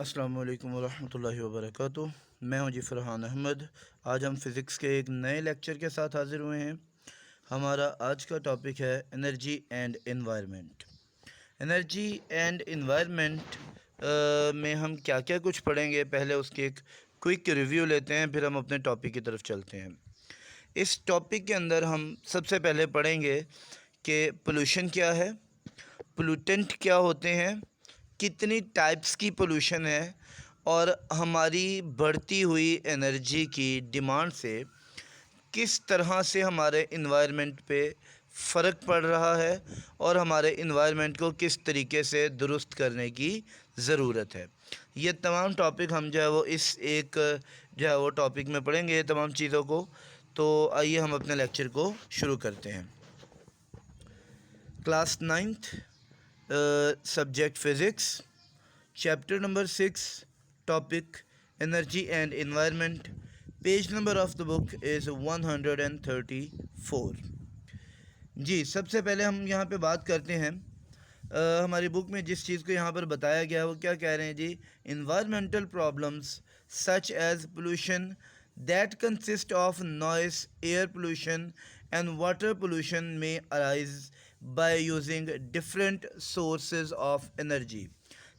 अस्सलाम वालेकुम वरहमतुल्लाहि वबरकातुह। मैं हूं जी फ़रहान अहमद। आज हम फ़िज़िक्स के एक नए लेक्चर के साथ हाज़िर हुए हैं। हमारा आज का टॉपिक है energy and environment. Energy and environment में हम क्या क्या कुछ पढ़ेंगे, पहले उसकी एक क्विक रिव्यू लेते हैं, फिर हम अपने टॉपिक की तरफ चलते हैं। इस टॉपिक के अंदर हम सबसे पहले पढ़ेंगे कि पोल्यूशन क्या है, पोल्यूटेंट क्या होते हैं, कितनी टाइप्स की पोल्यूशन है, और हमारी बढ़ती हुई एनर्जी की डिमांड से किस तरह से हमारे इन्वायरमेंट पे फ़र्क पड़ रहा है और हमारे इन्वायरमेंट को किस तरीके से दुरुस्त करने की ज़रूरत है। ये तमाम टॉपिक हम जो है वो इस एक जो है वो टॉपिक में पढ़ेंगे, ये तमाम चीज़ों को। तो आइए हम अपने लेक्चर को शुरू करते हैं। Class 9th, subject physics, chapter number 6, topic energy and environment. Page number of the book is 134। जी, सबसे पहले हम यहाँ पे बात करते हैं हमारी बुक में जिस चीज़ को यहाँ पर बताया गया है वो क्या कह रहे हैं जी। Environmental problems such as pollution that consist of noise, air pollution and water pollution may arise by using different sources of energy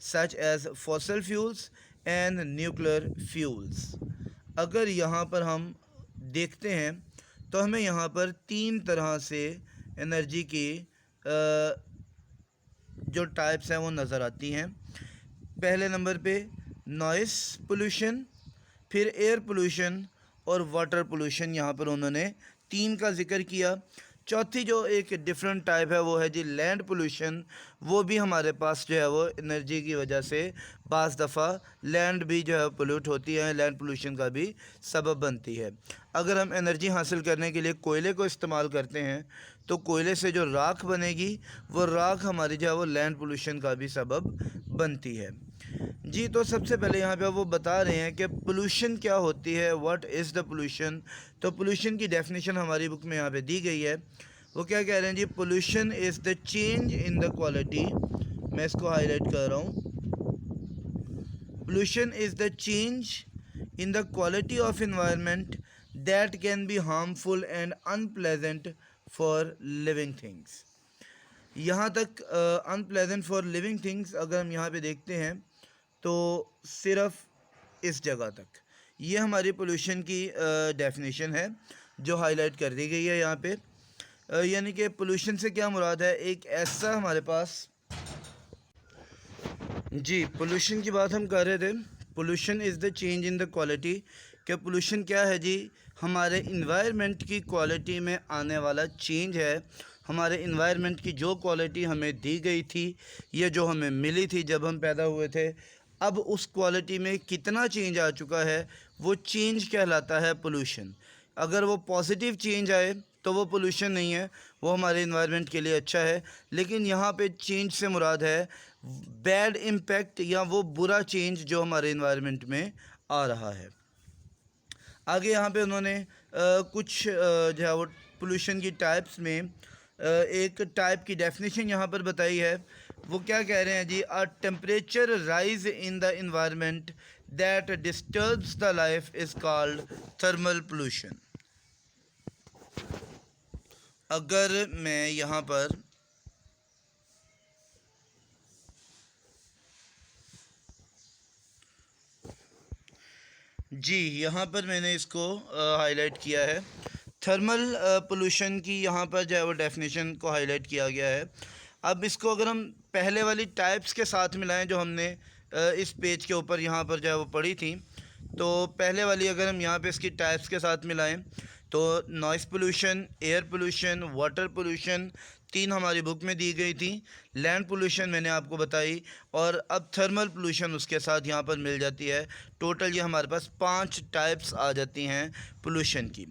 such as fossil fuels and nuclear fuels। अगर यहाँ पर हम देखते हैं तो हमें यहाँ पर तीन तरह से एनर्जी की जो टाइप्स हैं वो नज़र आती हैं। पहले नंबर पे नॉइस पोल्यूशन, फिर एयर पोल्यूशन और वाटर पोल्यूशन। यहाँ पर उन्होंने तीन का जिक्र किया। चौथी जो एक डिफरेंट टाइप है वो है जी लैंड पोल्यूशन। वो भी हमारे पास जो है वो एनर्जी की वजह से बाज़ दफ़ा लैंड भी जो है पोल्यूट होती है, लैंड पोल्यूशन का भी सबब बनती है। अगर हम एनर्जी हासिल करने के लिए कोयले को इस्तेमाल करते हैं तो कोयले से जो राख बनेगी वो राख हमारी जो है वो लैंड पोल्यूशन का भी सबब बनती है। जी, तो सबसे पहले यहाँ पे वो बता रहे हैं कि पोल्यूशन क्या होती है, व्हाट इज़ द पोल्यूशन। तो पोल्यूशन की डेफिनेशन हमारी बुक में यहाँ पे दी गई है। वो क्या कह रहे हैं जी, pollution is the change in the quality. मैं इसको हाईलाइट कर रहा हूँ। Pollution is the change in the quality of environment that can be harmful and unpleasant for living things. यहाँ तक अनप्लेजेंट फॉर लिविंग थिंग्स अगर हम यहाँ पे देखते हैं तो सिर्फ इस जगह तक, ये हमारी पोल्यूशन की डेफिनेशन है जो हाईलाइट कर दी गई है यहाँ पे। यानी कि पोल्यूशन से क्या मुराद है, एक ऐसा हमारे पास जी पोल्यूशन की बात हम कर रहे थे। Pollution is the change in the quality. क्या पोल्यूशन क्या है जी, हमारे इन्वायरमेंट की क्वालिटी में आने वाला चेंज है। हमारे इन्वायरमेंट की जो क्वालिटी हमें दी गई थी, ये जो हमें मिली थी जब हम पैदा हुए थे, अब उस क्वालिटी में कितना चेंज आ चुका है, वो चेंज कहलाता है पोल्यूशन। अगर वो पॉजिटिव चेंज आए तो वो पोल्यूशन नहीं है, वो हमारे इन्वायरमेंट के लिए अच्छा है। लेकिन यहाँ पे चेंज से मुराद है बैड इम्पैक्ट या वो बुरा चेंज जो हमारे इन्वायरमेंट में आ रहा है। आगे यहाँ पे उन्होंने कुछ जो है वो पोल्यूशन की टाइप्स में एक टाइप की डेफिनेशन यहाँ पर बताई है। वो क्या कह रहे हैं जी, a temperature rise in the environment that disturbs the life is called thermal pollution. अगर मैं यहाँ पर जी यहाँ पर मैंने इसको हाईलाइट किया है। थर्मल पोल्यूशन की यहाँ पर जो है वो डेफिनेशन को हाईलाइट किया गया है। अब इसको अगर हम पहले वाली टाइप्स के साथ मिलाएं जो हमने इस पेज के ऊपर यहाँ पर जो है वो पढ़ी थी, तो पहले वाली अगर हम यहाँ पे इसकी टाइप्स के साथ मिलाएं तो noise pollution, air pollution, water pollution तीन हमारी बुक में दी गई थी। लैंड पोल्यूशन मैंने आपको बताई, और अब थर्मल पोल्यूशन उसके साथ यहाँ पर मिल जाती है। टोटल ये हमारे पास 5 टाइप्स आ जाती हैं पोल्यूशन की।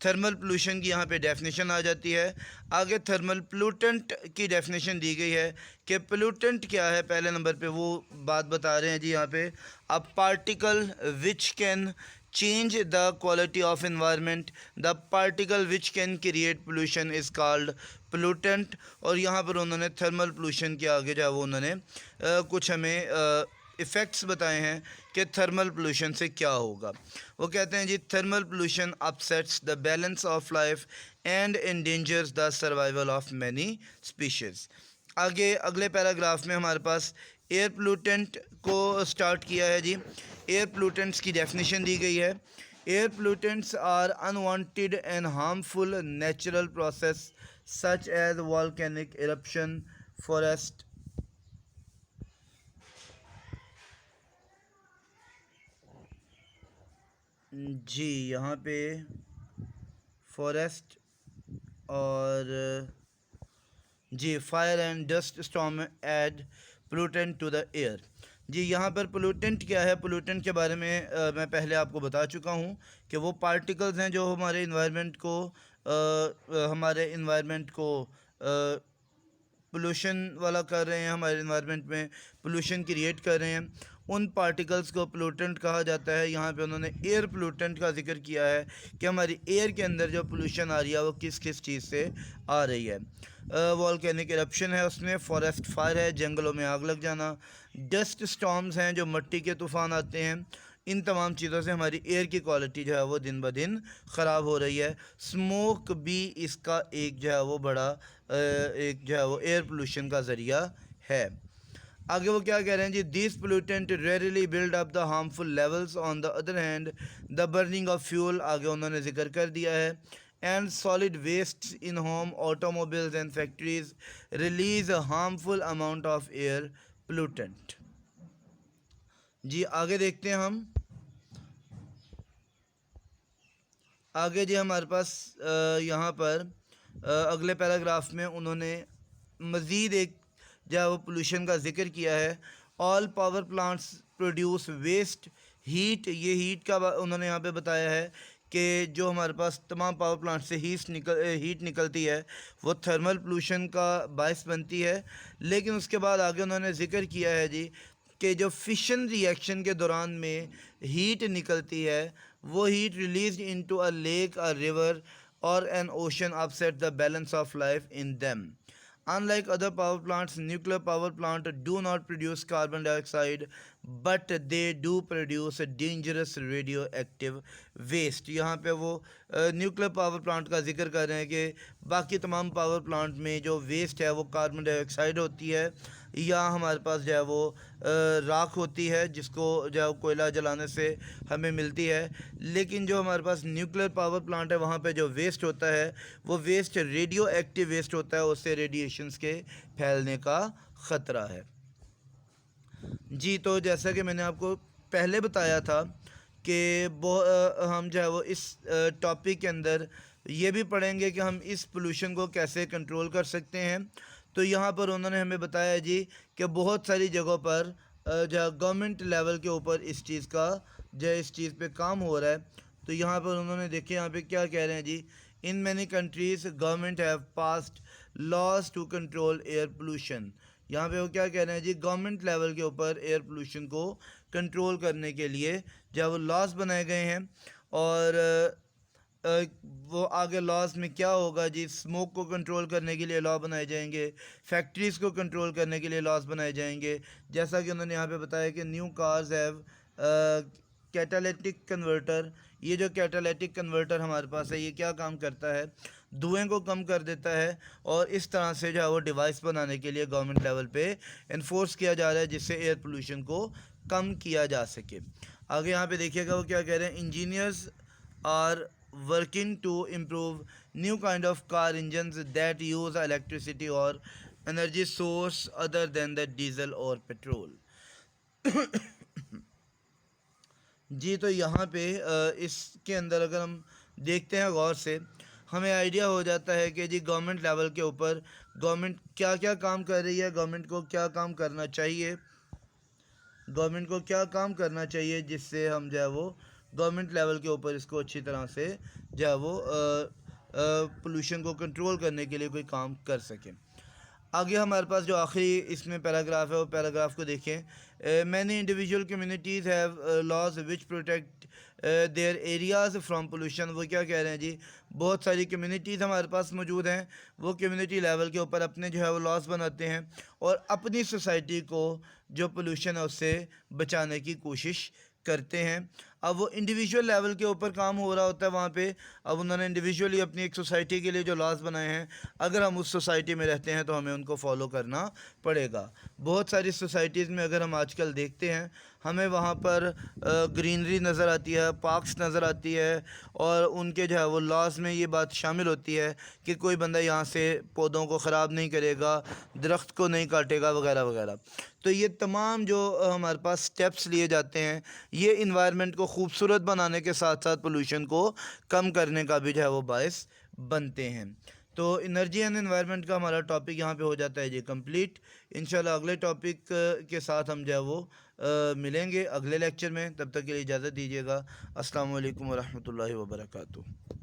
थर्मल पोल्यूशन की यहाँ पे डेफिनेशन आ जाती है। आगे थर्मल पोल्यूटेंट की डेफिनेशन दी गई है कि पोल्यूटेंट क्या है। पहले नंबर पे वो बात बता रहे हैं जी यहाँ पे, a particle which can change the quality of environment, the particle which can create pollution is called pollutant। और यहाँ पर उन्होंने थर्मल पोल्यूशन के आगे जो है वो उन्होंने कुछ हमें इफ़ेक्ट्स बताए हैं कि थर्मल पोल्यूशन से क्या होगा। वो कहते हैं जी, thermal pollution upsets the balance of life and endangers the survival of many species. आगे अगले पैराग्राफ में हमारे पास एयर पोल्यूटेंट को स्टार्ट किया है जी। एयर पोल्यूटेंट्स की डेफिनेशन दी गई है। Air pollutants are unwanted and harmful natural process such as volcanic eruption, forest जी, यहाँ पे फॉरेस्ट और जी fire and dust storm add pollutant to the air. जी यहाँ पर पोल्यूटेंट क्या है, पोल्यूटेंट के बारे में मैं पहले आपको बता चुका हूँ कि वो पार्टिकल्स हैं जो हमारे इन्वायरमेंट को पोल्यूशन वाला कर रहे हैं, हमारे इन्वायरमेंट में पोल्यूशन क्रिएट कर रहे हैं। उन पार्टिकल्स को पोल्यूटेंट कहा जाता है। यहाँ पे उन्होंने एयर पोल्यूटेंट का जिक्र किया है कि हमारी एयर के अंदर जो पोल्यूशन आ रही है वो किस किस चीज़ से आ रही है। वॉल्केनिक इरप्शन है उसमें, फॉरेस्ट फायर है, जंगलों में आग लग जाना, डस्ट स्टॉर्म्स हैं जो मिट्टी के तूफ़ान आते हैं। इन तमाम चीज़ों से हमारी एयर की क्वालिटी जो है वो दिन ब दिन ख़राब हो रही है। स्मोक भी इसका एक जो है वो बड़ा एक जो है वो एयर पोल्यूशन का ज़रिया है। आगे वो क्या कह रहे हैं जी, this pollutant rarely build up the harmful levels, on the other hand the burning of fuel, आगे उन्होंने जिक्र कर दिया है, and solid waste in home, automobiles and factories release a harmful amount of air pollutant. जी आगे देखते हैं हम। आगे जी हमारे पास यहाँ पर अगले पैराग्राफ में उन्होंने मज़ीद एक जो है वो पोल्यूशन का जिक्र किया है। All power plants produce waste heat, ये हीट का उन्होंने यहाँ पे बताया है कि जो हमारे पास तमाम पावर प्लांट से हीट निकलती है वो थर्मल पोल्यूशन का बायस बनती है। लेकिन उसके बाद आगे उन्होंने जिक्र किया है जी कि जो फिशन रिएक्शन के दौरान में हीट निकलती है वो heat release into a lake, a river or an ocean upset the balance of life in them. Unlike other power plants, nuclear power plant do not produce carbon dioxide, but they do produce dangerous radioactive waste। यहाँ पे वो nuclear power plant का जिक्र कर रहे हैं कि बाकी तमाम पावर प्लांट में जो वेस्ट है वो कार्बन डाइऑक्साइड होती है या हमारे पास जो है वो राख होती है जिसको जो है कोयला जलाने से हमें मिलती है। लेकिन जो हमारे पास न्यूक्लियर पावर प्लांट है वहाँ पे जो वेस्ट होता है वो वेस्ट रेडियो एक्टिव वेस्ट होता है, उससे रेडिएशंस के फैलने का ख़तरा है। जी तो जैसा कि मैंने आपको पहले बताया था कि हम जो है वो इस टॉपिक के अंदर ये भी पढ़ेंगे कि हम इस पोल्यूशन को कैसे कंट्रोल कर सकते हैं। तो यहाँ पर उन्होंने हमें बताया जी कि बहुत सारी जगहों पर जो गवर्नमेंट लेवल के ऊपर इस चीज़ का जो इस चीज़ पे काम हो रहा है। तो यहाँ पर उन्होंने देखे यहाँ पे क्या कह रहे हैं जी, in many countries government have passed laws to control air pollution. यहाँ पे वो क्या कह रहे हैं जी, गवर्नमेंट लेवल के ऊपर एयर पोल्यूशन को कंट्रोल करने के लिए जब वो लॉज बनाए गए हैं। और वो आगे लॉज में क्या होगा जी, स्मोक को कंट्रोल करने के लिए लॉ बनाए जाएंगे, फैक्ट्रीज़ को कंट्रोल करने के लिए लॉज बनाए जाएंगे। जैसा कि उन्होंने यहाँ पे बताया कि new cars have catalytic converter. ये जो कैटालिटिक कन्वर्टर हमारे पास है ये क्या काम करता है, धुएं को कम कर देता है और इस तरह से जो है वो डिवाइस बनाने के लिए गवर्नमेंट लेवल पे इन्फोर्स किया जा रहा है जिससे एयर पोल्यूशन को कम किया जा सके। आगे यहाँ पे देखिएगा वो क्या कह रहे हैं, engineers are working to improve new kind of car engines that use electricity or energy source other than the diesel or petrol। जी तो यहाँ पे इसके अंदर अगर हम देखते हैं गौर से हमें आइडिया हो जाता है कि जी गवर्नमेंट लेवल के ऊपर गवर्नमेंट क्या क्या काम कर रही है, गवर्नमेंट को क्या काम करना चाहिए, गवर्नमेंट को क्या काम करना चाहिए जिससे हम जो है वो गवर्नमेंट लेवल के ऊपर इसको अच्छी तरह से जो है वो पोल्यूशन को कंट्रोल करने के लिए कोई काम कर सकें। आगे हमारे पास जो आखिरी इसमें पैराग्राफ है वो पैराग्राफ को देखें। Many individual communities have laws which protect their areas from pollution. वो क्या कह रहे हैं जी, बहुत सारी कम्युनिटीज़ हमारे पास मौजूद हैं, वो कम्युनिटी लेवल के ऊपर अपने जो है वो लॉज बनाते हैं और अपनी सोसाइटी को जो पोल्यूशन है उससे बचाने की कोशिश करते हैं। अब वो इंडिविजुअल लेवल के ऊपर काम हो रहा होता है वहाँ पे। अब उन्होंने इंडिविजुअली अपनी एक सोसाइटी के लिए जो लॉज बनाए हैं, अगर हम उस सोसाइटी में रहते हैं तो हमें उनको फॉलो करना पड़ेगा। बहुत सारी सोसाइटीज़ में अगर हम आजकल देखते हैं, हमें वहाँ पर ग्रीनरी नज़र आती है, पार्क्स नज़र आती है और उनके जो है वो लॉज में ये बात शामिल होती है कि कोई बंदा यहाँ से पौधों को ख़राब नहीं करेगा, दरख्त को नहीं काटेगा वगैरह वगैरह। तो ये तमाम जो हमारे पास स्टेप्स लिए जाते हैं, ये इन्वायरमेंट को खूबसूरत बनाने के साथ साथ पोल्यूशन को कम करने का भी जो है वो बायस बनते हैं। तो एनर्जी एंड एनवायरनमेंट का हमारा टॉपिक यहाँ पे हो जाता है जी कंप्लीट। इंशाल्लाह अगले टॉपिक के साथ हम जो है वो मिलेंगे अगले लेक्चर में। तब तक के लिए इजाज़त दीजिएगा। अस्सलाम वालेकुम वरहमतुल्लाहि वबरकातुहू।